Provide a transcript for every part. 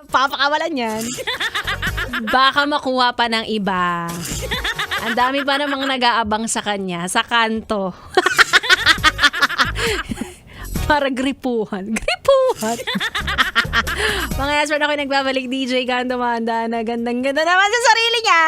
Papakawalan yan. Baka makuha pa ng iba. Ang dami pa namang nag-aabang sa kanya, sa kanto. Para gripuhan. Gripuhan. Mga Yasmin, ako nagbabalik DJ Gando Manda na gandang-ganda naman sa sarili niya.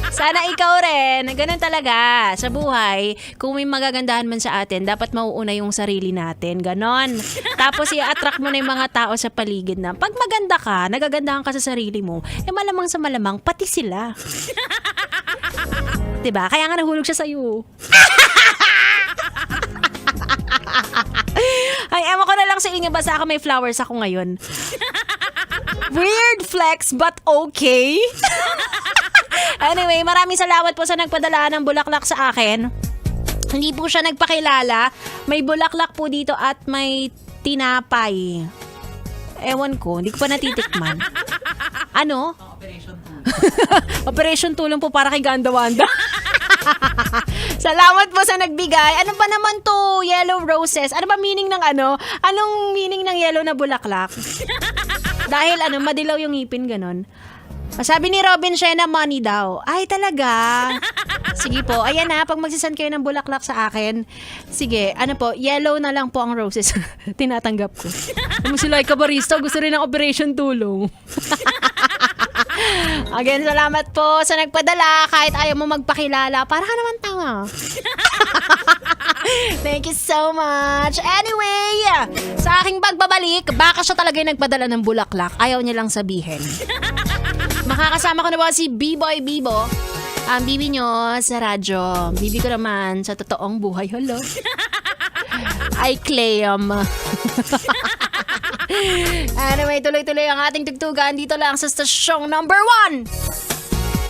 Sana ikaw rin. Ganun talaga. Sa buhay, kung may magagandahan man sa atin, dapat mauuna yung sarili natin. Ganon. Tapos i-attract mo na yung mga tao sa paligid na pag maganda ka, nagagandahan ka sa sarili mo, eh malamang sa malamang, pati sila. Diba? Kaya nga nahulog siya sa'yo. Ay, ewan ko na lang sa inyo, basta ako may flowers ako ngayon. Weird flex, but okay. Anyway, maraming salamat po sa nagpadala ng bulaklak sa akin. Hindi po siya nagpakilala. May bulaklak po dito at may tinapay. Ewan ko, hindi ko pa natitikman. Ano? Operation tulong po para kay Ganda Wanda. Salamat po sa nagbigay. Ano ba naman to? Yellow roses. Ano ba meaning ng ano? Anong meaning ng yellow na bulaklak? Dahil ano, madilaw yung ngipin, ganon. Sabi ni Robin Shena, money daw. Ay, talaga? Sige po. Ayan na, pag magsisend kayo ng bulaklak sa akin, sige, ano po, yellow na lang po ang roses. Tinatanggap ko. Kung sila ay kabarista, gusto rin ng operation tulong. Again, salamat po sa nagpadala. Kahit ayaw mo magpakilala, para ka naman tanga. Thank you so much. Anyway, sa aking pagbabalik, baka siya talaga yung nagpadala ng bulaklak. Ayaw niya lang sabihin. Makakasama ko na ba si B-Boy Bibo? Ang bibi nyo sa radyo. Bibi ko naman sa totoong buhay. Hello. I claim. Anyway, tuloy-tuloy ang ating tugtugan dito lang sa stasyong number 1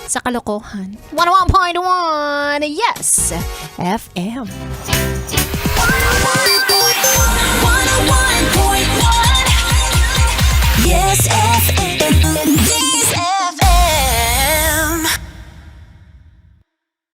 sa kalokohan. 101.1 Yes FM. 101.1 Yes FM.